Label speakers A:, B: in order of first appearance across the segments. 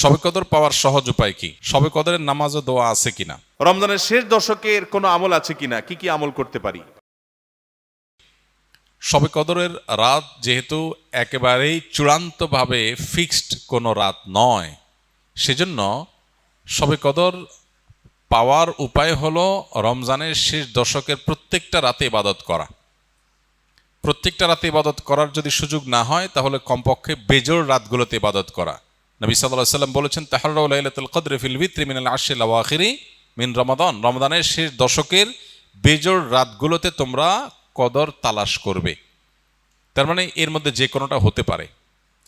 A: শবে কদর পাওয়ার সহজ উপায় কি? শবে কদরের নামাজ ও দোয়া আছে কিনা?
B: রমজানের শেষ দশকের কোনো আমল আছে কিনা, কি কি আমল করতে পারি?
A: শবে কদরের রাত যেহেতু একেবারেই চূড়ান্তভাবে ফিক্সড কোনো রাত নয়, সেজন্য শবে কদর পাওয়ার উপায় হলো রমজানের শেষ দশকের প্রত্যেকটা রাতে ইবাদত করা। প্রত্যেকটা রাতে ইবাদত করার যদি সুযোগ না হয়, তাহলে কমপক্ষে বেজোড় রাতগুলোতে ইবাদত করা। নবী সাল্লাল্লাহু আলাইহি ওয়াসাল্লাম বলেছেন, তাহাররাউ লাইলাতুল কদরি ফিল বিত্রি মিনাল আশরিল আওয়াখিরি মিন রমাদান। রমজানের শেষ দশকের বেজোড় রাতগুলোতে তোমরা কদর তালাশ করবে। তার মানে এর মধ্যে যে কোনোটা হতে পারে।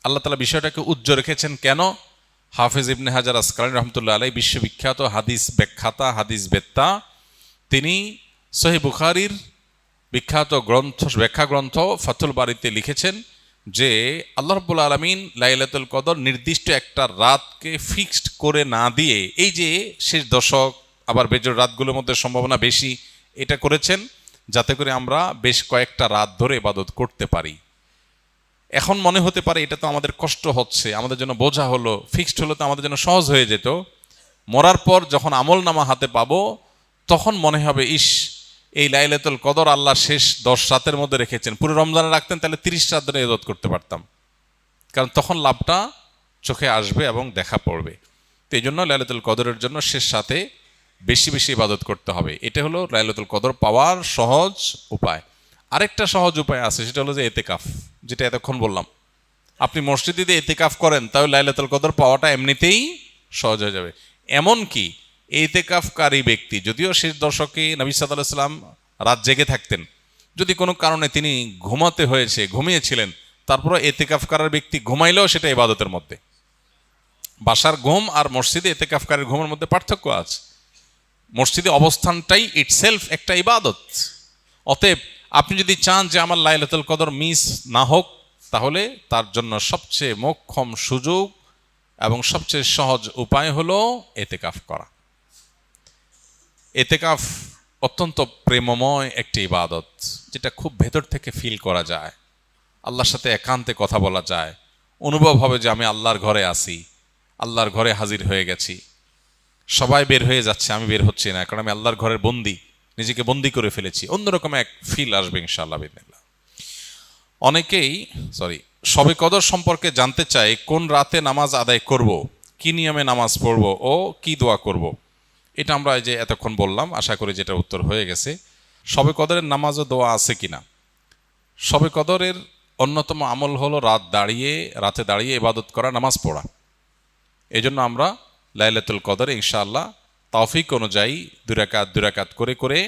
A: আল্লাহ তাআলা বিষয়টাকে উজ্জ্বল রেখেছেন কেন? হাফেজ ইবনে হাজার আসকালানী রহমতুল্লাহ আলাইহি, বিশ্ববিখ্যাত হাদিস ব্যাখ্যাতা, হাদিস বেত্তা, তিনি সহিহ বুখারীর বিখ্যাত ব্যাখ্যা গ্রন্থ ফাতুল বারীতে লিখেছেন যে আল্লাহ রাব্বুল আলামিন লাইলাতুল কদর নির্দিষ্ট একটা রাতকে ফিক্সড করে না দিয়ে, এই যে শেষ দশক আবার বেজোড় রাতগুলোর মধ্যে সম্ভাবনা বেশি, এটা করেছেন যাতে করে আমরা বেশ কয়েকটা রাত ধরে ইবাদত করতে পারি। এখন মনে হতে পারে এটা তো আমাদের কষ্ট হচ্ছে, আমাদের জন্য বোঝা হলো, ফিক্সড হলো তো আমাদের জন্য সহজ হয়ে যেত। মরার পর যখন আমল নামা হাতে পাবো, তখন মনে হবে ইস, এই লাইলাতুল কদর আল্লাহ শেষ 10 রাতের মধ্যে রেখেছেন, পুরো রমজানে রাখতেন তাহলে 30 রাত ধরে ইবাদত করতে পারতাম। কারণ তখন লাভটা চোখে আসবে এবং দেখা পড়বে। তো এই জন্য লাইলাতুল কদরের জন্য শেষ রাতে বেশি বেশি ইবাদত করতে হবে। এটা হলো লাইলাতুল কদর পাওয়ার সহজ উপায়। আরেকটা সহজ উপায় আছে, সেটা হলো যে এতেকাফ, যেটা এতক্ষণ বললাম। আপনি মসজিদে যদি এতেকাফ করেন, তাহলে লাইলাতুল কদর পাওয়াটা এমনিতেই সহজ হয়ে যাবে। এমনকি এতেকাফকারী ব্যক্তি, যদিও শেষ দশকে নবী সাল্লাল্লাহু আলাইহি ওয়াসাল্লাম রাত জেগে থাকতেন, যদি কোনো কারণে তিনি ঘুমিয়েছিলেন, তারপরে এতেকাফ করার ব্যক্তি ঘুমাইলেও সেটা ইবাদতের মধ্যে। বাসার ঘুম আর মসজিদে এতেকাফকারীর ঘুমের মধ্যে পার্থক্য আছে। মসজিদে অবস্থানটাই ইটসেলফ একটা ইবাদত। অতএব আপনি যদি চান যে আমার লাইলাতুল কদর মিস না হোক, তাহলে তার জন্য সবচেয়ে মোক্ষম সুযোগ এবং সবচেয়ে সহজ উপায় হলো এতেকাফ করা। এতেকাফ অত্যন্ত প্রেমময় একটি ইবাদত, যেটা খুব ভেতর থেকে ফিল করা যায়। আল্লাহর সাথে একান্তে কথা বলা যায়, অনুভব হবে যে আমি আল্লাহর ঘরে আছি, আল্লাহর ঘরে হাজির হয়ে গেছি। সবাই বের হয়ে যাচ্ছে, আমি বের হচ্ছি না, কারণ আমি আল্লাহর ঘরের বন্দী, নিজেকে বন্দী করে ফেলেছি। অন্যরকম এক ফিল আসবে ইনশাআল্লাহ বিদিনিল্লাহ। অনেকেই শবে কদর সম্পর্কে জানতে চায় কোন রাতে নামাজ আদায় করব, কি নিয়মে নামাজ পড়ব ও কি দোয়া করব। এটা আমরা এই যে এতক্ষণ বললাম, আশা করি যেটা উত্তর হয়ে গেছে। শবে কদরের নামাজ ও দোয়া আছে কিনা? শবে কদরের অন্যতম আমল হলো রাতে দাঁড়িয়ে ইবাদত করা, নামাজ পড়া। এই জন্য আমরা লাইলাতুল কদরে ইনশাআল্লাহ তৌফিক অনুযায়ী 2 রাকাত করে করে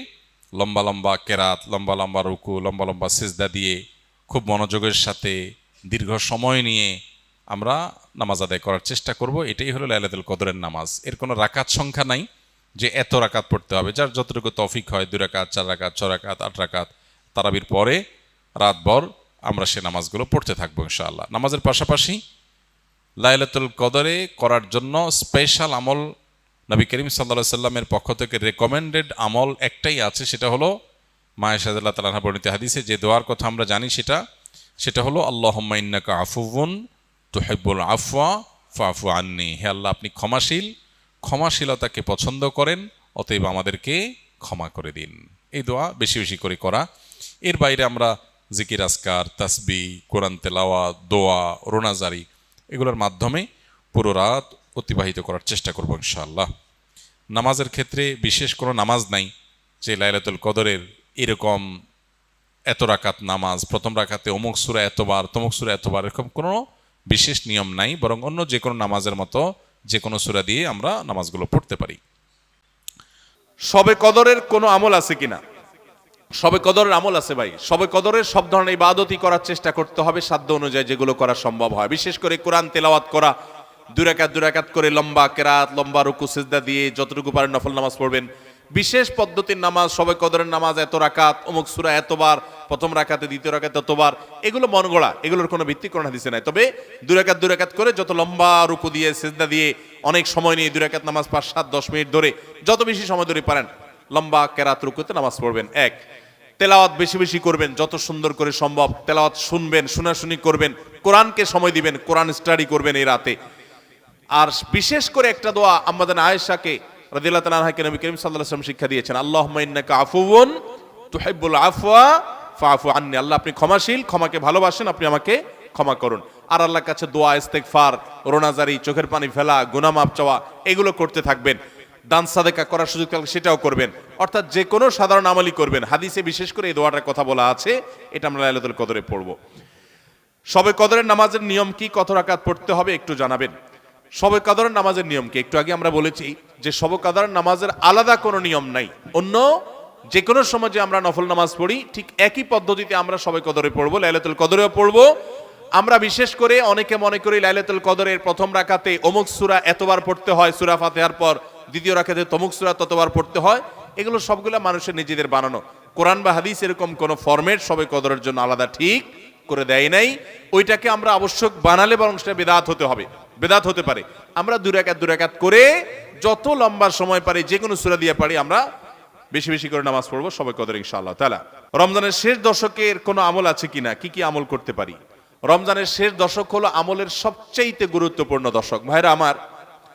A: লম্বা লম্বা কেরাত, লম্বা লম্বা রুকু, লম্বা লম্বা সিজদা দিয়ে খুব মনোযোগের সাথে দীর্ঘ সময় নিয়ে আমরা নামাজ আদায় করার চেষ্টা করব। এটাই হলো লাইলাতুল কদরের নামাজ। এর কোনো রাকাত সংখ্যা নাই যে এত রাকাত পড়তে হবে, যার যতটুকু তৌফিক হয়, 2 রাকাত, 4 রাকাত, 6 রাকাত, 8 রাকাত, তারাবির পরে রাতভর আমরা সে নামাজগুলো পড়তে থাকবো ইনশাআল্লাহ। নামাজের পাশাপাশি লাইলাতুল কদরে করার জন্য স্পেশাল আমল নবী করিম সাল্লাল্লাহু আলাইহি সাল্লামের পক্ষ থেকে রেকমেন্ডেড আমল একটাই আছে, সেটা হলো মা আয়েশা রাদিয়াল্লাহু তাআলা আনহা বর্ণিত হাদিসে যে দোয়ার কথা আমরা জানি, সেটা হলো আল্লাহুম্মা ইন্নাকা আফুউন তুহিব্বুল আফওয়া ফাফু আন্নি। হে আল্লাহ, আপনি ক্ষমাশীল, ক্ষমাশীলতাকে পছন্দ করেন, অতএব আমাদেরকে ক্ষমা করে দিন। এই দোয়া বেশি বেশি করে করা। এর বাইরে আমরা জিকির, আজকার, তাসবিহ, কোরআন তেলাওয়াত, দোয়া, রোনাজারি, এগুলোর মাধ্যমে পুরো রাত অতিবাহিত করার চেষ্টা করব ইনশাআল্লাহ। নামাজের ক্ষেত্রে বিশেষ কোনো নামাজ নাই যে লাইলাতুল কদরের এরকম এত রাকাত নামাজ, প্রথম রাকাতে অমুক সূরা এতবার, তমুক সূরা এতবার, এরকম কোনো বিশেষ নিয়ম নাই। বরং অন্য যে কোনো নামাজের মতো যে কোনো সূরা দিয়ে আমরা নামাজগুলো পড়তে পারি।
B: শবে কদরের কোনো আমল আছে কিনা? শবে কদরের আমল আছে ভাই। শবে কদরের সব ধরনের ইবাদতই করার চেষ্টা করতে হবে সাধ্য অনুযায়ী, যেগুলো করা সম্ভব হয়। বিশেষ করে কোরআন তেলাওয়াত করা, 2 রাকাত করে লম্বা কেরাত, লম্বা রুকু সিজদা দিয়ে যতটুকু পারেন নফল নামাজ পড়বেন। বিশেষ পদ্ধতির নামাজ, শবে কদরের নামাজ এত রাকাত, অমুক সূরা এতবার, প্রথম রাকাতে, দ্বিতীয় রাকাতে এতবার, এগুলো মন গড়া, এগুলোর কোনো ভিত্তি কোরআন হাদিসে নাই। তবে 2 রাকাত করে যত লম্বা রুকু দিয়ে সিজদা দিয়ে অনেক সময় নিয়ে 2 রাকাত নামাজ 5, 7, 10 মিনিট ধরে যত বেশি সময় ধরে পারেন লম্বা কেরাত রুকুতে নামাজ পড়বেন। এক, তেলাওয়াত বেশি বেশি করবেন, যত সুন্দর করে সম্ভব তেলাওয়াত শুনবেন, শোনাশুনি করবেন, কোরআনকে সময় দিবেন, কোরআন স্টাডি করবেন এই রাতে। আর বিশেষ করে একটা দোয়া আমাদের আয়েশাকে রাদিয়াল্লাহু তাআলা আনহাকে নবী করিম সাল্লাল্লাহু আলাইহি ওয়াসাল্লাম শিক্ষা দিয়েছেন, আল্লাহুম্মা ইন্নাকা আফুউন তুহিব্বুল আফওয়া ফাআফু আন্নি। আল্লাহ আপনি ক্ষমাশীল, ক্ষমাকে ভালোবাসেন, আপনি আমাকে ক্ষমা করুন। আর আল্লাহর কাছে দোয়া, ইস্তেগফার, রোনাজারি, চোখের পানি ফেলা, গুনাহ মাফ চাওয়া, এগুলো করতে থাকবেন। দান সাদেকা করার সুযোগ থাকলে সেটাও করবেন, অর্থাৎ যে কোনো সাধারণ আমলই করবেন। হাদিসে বিশেষ করে এই দোয়াটার কথা বলা আছে, এটা আমরা লাইলাতুল কদরে পড়ব। শবে কদরের নামাজের নিয়ম কি, কত রাকাত পড়তে হবে একটু জানাবেন। শবে কদরের নামাজের নিয়ম কি, একটু আগে আমরা বলেছি যে শবে কদরের নামাজের আলাদা কোনো নিয়ম নাই। অন্য যে কোনো সময় যে আমরা নফল নামাজ পড়ি, ঠিক একই পদ্ধতিতে আমরা শবে কদরে পড়বো, লাইলাতুল কদরেও পড়বো। আমরা বিশেষ করে অনেকে মনে করি লাইলাতুল কদরের প্রথম রাকাতে অমুক সূরা এতবার পড়তে হয়, সূরা ফাতিহার পর দ্বিতীয় রাকাতে তমুক সূরা ততবার পড়তে হয়। এগুলো সবগুলো মানুষের নিজেদের বানানো। কোরআন বা হাদিস এরকম কোনো ফরম্যাট শবে কদরের জন্য আলাদা ঠিক করে দেয় নাই। ওইটাকে আমরা আবশ্যক বানালে বরং সেটা বেদাত হতে হবে, বেদাত হতে পারে। আমরা দুই রাকাত করে যত লম্বা সময় পারি, যে কোনো সূরা দিয়ে পারি, আমরা বেশি বেশি করে নামাজ পড়বো শবে কদর ইনশাআল্লাহ তাআলা। রমজানের শেষ দশকের কোনো আমল আছে কিনা, কি কি আমল করতে পারি? রমজানের শেষ দশক হলো আমলের সবচেয়ে গুরুত্বপূর্ণ দশক। ভাইরা আমার,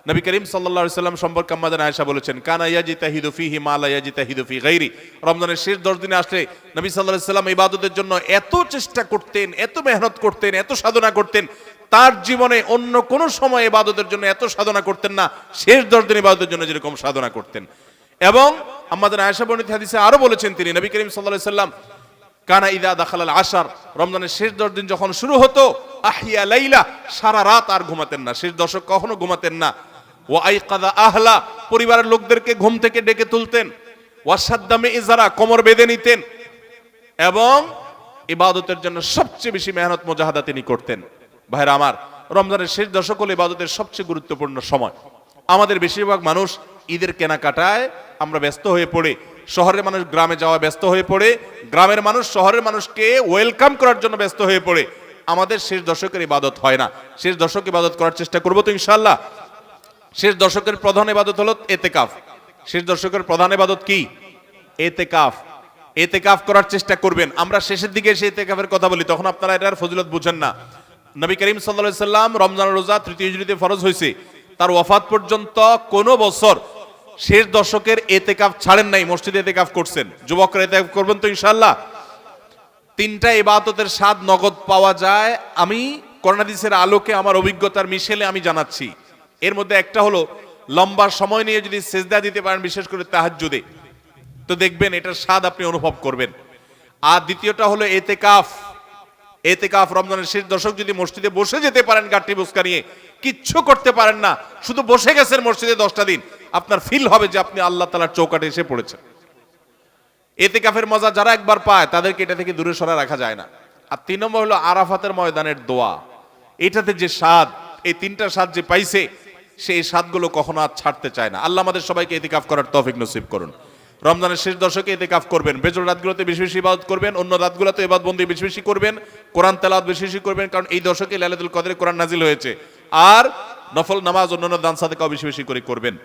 B: নবী করিম সাল্লাল্লাহু আলাইহি সাল্লাম সম্পর্কে আমাদের আয়েশা বলেছেন, কানা ইয়াজিতাহিদু ফীহি মা লা ইয়াজিতাহিদু ফী গায়রি। রমজানের শেষ 10 দিনে আসলে নবী সাল্লাল্লাহু আলাইহি সাল্লাম ইবাদতের জন্য এত চেষ্টা করতেন, এত মেহনত করতেন, এত সাধনা করতেন, তার জীবনে অন্য কোন সময় ইবাদতের জন্য এত সাধনা করতেন না, শেষ 10 দিন ইবাদতের জন্য যেরকম সাধনা করতেন। এবং আমাদের আয়েশা বর্ণিত হাদিসে আরো বলেছেন তিনি, নবী করিম সাল্লাল্লাহু আলাইহি সাল্লাম কানা ইদা দাখালাল আশার, রমজানের শেষ 10 দিন যখন শুরু হতো, আহিয়া লাইলা, সারা রাত আর ঘুমাতেন না, শেষ দশক কখনো ঘুমাতেন না। ওয়া আইকাযা আহলা, পরিবারের লোকদেরকে ঘুম থেকে ডেকে তুলতেন। ওয়া সাদ্দামে ইজারা, কোমর বেঁধে নিতেন। এবং ইবাদতের জন্য সবচেয়ে বেশি মেহনত মুজাহাদা তিনি করতেন। ভাইরা আমার, রমজানের শেষ দশক হলো ইবাদতের সবচেয়ে গুরুত্বপূর্ণ সময়। আমাদের বেশিরভাগ মানুষ ঈদের কেনাকাটায় আমরা ব্যস্ত হয়ে পড়ে, শহরের মানুষ গ্রামে যাওয়া ব্যস্ত হয়ে পড়ে, গ্রামের মানুষ শহরের মানুষকে ওয়েলকাম করার জন্য ব্যস্ত হয়ে পড়ে। আমাদের শেষ দশকের ইবাদত হয় না। শেষ দশক ইবাদত করার চেষ্টা করবো তো ইনশাআল্লাহ। শেষ দশকের প্রধান ইবাদত হলো এতেকাফ। শেষ দশকের প্রধান ইবাদত কি? এতেকাফ। এতেকাফ করার চেষ্টা করবেন। আমরা শেষের দিকে এসে এতেকাফের কথা বলি, তখন আপনারা এটার ফজিলত বুঝেন না। নবী করিম সাল্লাল্লাহু আলাইহি সাল্লাম রমজানের রোজা 3য় হিজরিতে ফরজ হয়েছে, তার ওয়াফাত পর্যন্ত কোনো বছর শেষ দশকের এতেকাফ ছাড়েন নাই, মসজিদে এতেকাফ করছেন। যুবকরা এতেকাফ করবেন তো ইনশাআল্লাহ। 3টা ইবাদতের স্বাদ নগদ পাওয়া যায়, আমি কোরআন হাদিসের আলোকে আমার অভিজ্ঞতার মিশেলে আমি জানাচ্ছি। এর মধ্যে একটা হলো, লম্বা সময় নিয়ে যদি সেজদা দিতে পারেন, বিশেষ করে তাহাজ্জুদে, তো দেখবেন এটার স্বাদ আপনি অনুভব করবেন। আর দ্বিতীয়টা হলো এতেকাফ। এতেকাফ রমজানের শেষ দশক যদি মসজিদে বসে যেতে পারেন, গাঠি বুসকা নিয়ে, কিচ্ছু করতে পারেন না, শুধু বসে গেছেন মসজিদে 10টা দিন, আপনার ফিল হবে যে আপনি আল্লাহ তাআলার চৌকাঠে এসে পড়েছেন। এতেকাফের মজা যারা একবার পায়, তাদেরকে এটা থেকে দূরে সরা রাখা যায় না। আর 3 নম্বর হলো আরাফাতের ময়দানের দোয়া। এটাতে যে স্বাদ, এই 3টা স্বাদ যে পাইছে, সেই স্বাদগুলো কখনো আর ছাড়তে চায় না। আল্লাহ আমাদের সবাইকে ইতিকাফ করার তৌফিক নসিব করুন। রমজানের শেষ দশকে ইতিকাফ করবেন, বেজর রাতগুলোতে বেশি বেশি ইবাদত করবেন, অন্য রাতগুলোতে ইবাদত বন্দি বেশি বেশি করবেন, কোরআন তেলাওয়াত বেশি বেশি করবেন, কারণ এই দশকে লাইলাতুল কদরে কোরআন নাজিল হয়েছে। আর নফল নামাজ, অন্যান্য দান সাদেকাও বেশি বেশি করে করবেন।